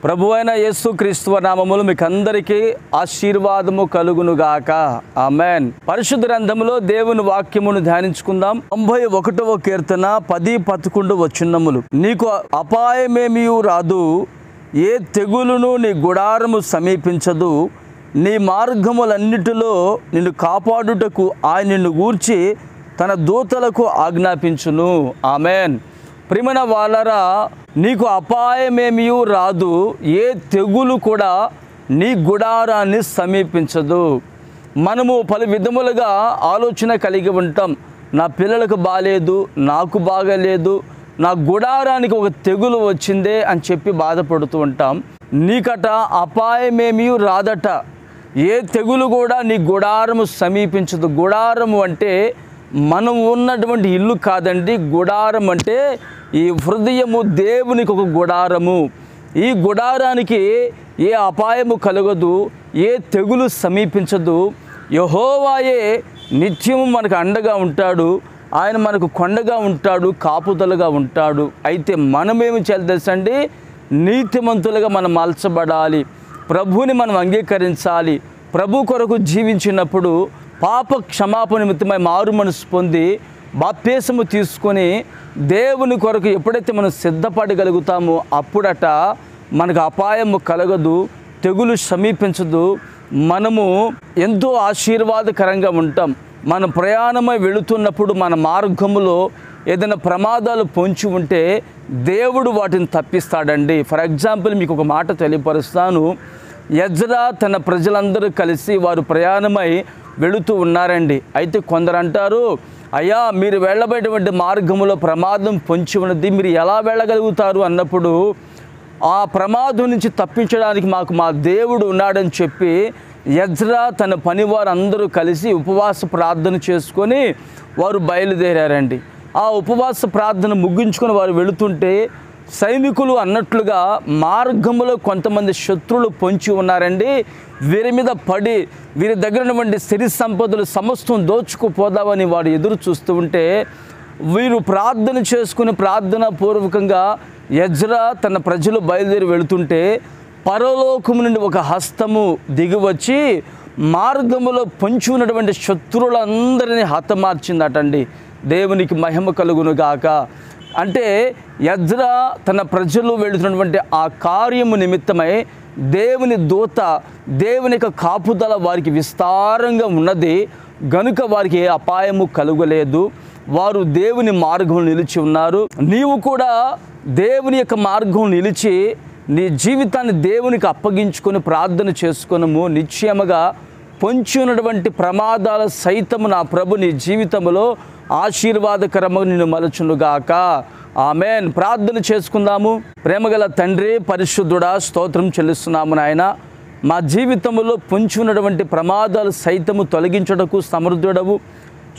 ప్రభువైన యేసుక్రీస్తు నామములో మీకు అందరికీ ఆశీర్వాదము కలుగునుగాక. ఆమేన్. పరిశుద్ధ గ్రంథములో దేవుని వాక్యమును ధ్యానించుకుందాం. 91వ కీర్తన 10-11 వచనములు. నీకు అపాయమేమీ రాదు, ఏ తెగులును నీ గుడారము సమీపించదు, నీ మార్గములన్నిటిలో నిన్ను కాపాడుటకు ఆయన నిన్ను గూర్చి తన దూతలకు ఆజ్ఞాపించును. ఆమేన్. ప్రియమైన వాళ్ళరా, నీకు అపాయమేమీ రాదు, ఏ తెగులు కూడా నీ గుడారాన్ని సమీపించదు. మనము పలు విధములుగా ఆలోచన కలిగి ఉంటాం. నా పిల్లలకు బాలేదు, నాకు బాగలేదు, నా గుడారానికి ఒక తెగులు వచ్చిందే అని చెప్పి బాధపడుతూ ఉంటాం. నీకట అపాయమేమీ రాదట, ఏ తెగులు కూడా నీ గుడారము సమీపించదు. గుడారము అంటే మనం ఉన్నటువంటి ఇల్లు కాదండి. గుడారం అంటే ఈ హృదయము దేవునికి ఒక గుడారము. ఈ గుడారానికి ఏ అపాయము కలగదు, ఏ తెగులు సమీపించదు. యెహోవాయే నిత్యము మనకు అండగా ఉంటాడు. ఆయన మనకు కొండగా ఉంటాడు, కాపుదలుగా ఉంటాడు. అయితే మనమేమి చేయాలి తెలుసండి? నీతిమంతులుగా మనం మలచబడాలి. ప్రభువుని మనం అంగీకరించాలి. ప్రభు కొరకు జీవించినప్పుడు పాప క్షమాపణ నిమిత్తమై మారు మనసు పొంది బాప్తిసము తీసుకొని దేవుని కొరకు ఎప్పుడైతే మనం సిద్ధపడగలుగుతామో అప్పుడట మనకు అపాయము కలగదు, తెగులు సమీపించదు. మనము ఎంతో ఆశీర్వాదకరంగా ఉంటాం. మన ప్రయాణమై వెళుతున్నప్పుడు మన మార్గములో ఏదైనా ప్రమాదాలు పొంచి ఉంటే దేవుడు వాటిని తప్పిస్తాడండి. ఫర్ ఎగ్జాంపుల్ మీకు ఒక మాట తెలియపరుస్తాను. ఎజ్రా తన ప్రజలందరూ కలిసి వారు ప్రయాణమై వెళుతూ ఉన్నారండి. అయితే కొందరు అంటారు, అయ్యా మీరు వెళ్ళబోయేటువంటి మార్గంలో ప్రమాదం పొంచి ఉన్నది, మీరు ఎలా వెళ్ళగలుగుతారు అన్నప్పుడు, ఆ ప్రమాదం నుంచి తప్పించడానికి మాకు మా దేవుడు ఉన్నాడని చెప్పి ఎజ్రా తన పనివారు అందరూ కలిసి ఉపవాస ప్రార్థన చేసుకొని వారు బయలుదేరారండి. ఆ ఉపవాస ప్రార్థన ముగించుకొని వారు వెళుతుంటే సైనికులు అన్నట్లుగా మార్గంలో కొంతమంది శత్రువులు పొంచి ఉన్నారండి. వీరి మీద పడి వీరి దగ్గర ఉన్నటువంటి సిరి సంపదలు సమస్తం దోచుకుపోదామని వాడు ఎదురు చూస్తూ ఉంటే వీరు ప్రార్థన చేసుకుని ప్రార్థనా పూర్వకంగా ఎజ్రా తన ప్రజలు బయలుదేరి వెళుతుంటే పరలోకము నుండి ఒక హస్తము దిగివచ్చి మార్గములో పొంచి ఉన్నటువంటి శత్రువులందరినీ హతమార్చిందటండి. దేవునికి మహిమ కలుగునుగాక. అంటే ఎజ్రా తన ప్రజలు వెళుతున్నటువంటి ఆ కార్యము నిమిత్తమై దేవుని దూత, దేవుని యొక్క కాపుదల వారికి విస్తారంగా ఉన్నది గనుక వారికి ఏ అపాయము కలుగలేదు. వారు దేవుని మార్గం నిలిచి ఉన్నారు. నీవు కూడా దేవుని యొక్క మార్గం నిలిచి నీ జీవితాన్ని దేవునికి అప్పగించుకొని ప్రార్థన చేసుకొనము. నిశ్చయముగా పొంచి ఉన్నటువంటి ప్రమాదాల సైతము నా ప్రభు నీ జీవితంలో ఆశీర్వాదకరముగా నిన్ను మలచునుగాక. ఆమేన్. ప్రార్థన చేసుకుందాము. ప్రేమగల తండ్రి, పరిశుద్ధుడా, స్తోత్రం చెల్లిస్తున్నాము నాయన. మా జీవితంలో పొంచి ఉన్నటువంటి ప్రమాదాలు సైతము తొలగించుటకు సమర్థుడవు,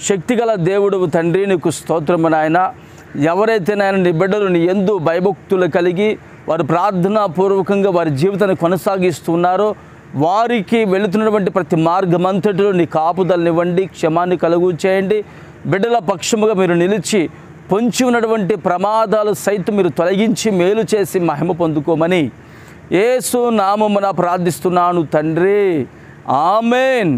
శక్తిగల దేవుడవు తండ్రి, నీకు స్తోత్రము నాయన. ఎవరైతే నాయన నీ బిడ్డలు నీ యందు భయభక్తులు కలిగి వారు ప్రార్థనాపూర్వకంగా వారి జీవితాన్ని కొనసాగిస్తున్నారో వారికి వెళుతున్నటువంటి ప్రతి మార్గమంతటిలో నీ కాపుదలనివ్వండి, క్షమాన్ని కలుగు చేయండి. బిడ్డల పక్షముగా మీరు నిలిచి పొంచి ఉన్నటువంటి ప్రమాదాలు సైతం మీరు తొలగించి మేలు చేసి మహిమ పొందుకోమని యేసు నామమున ప్రార్థిస్తున్నాను తండ్రి. ఆమేన్.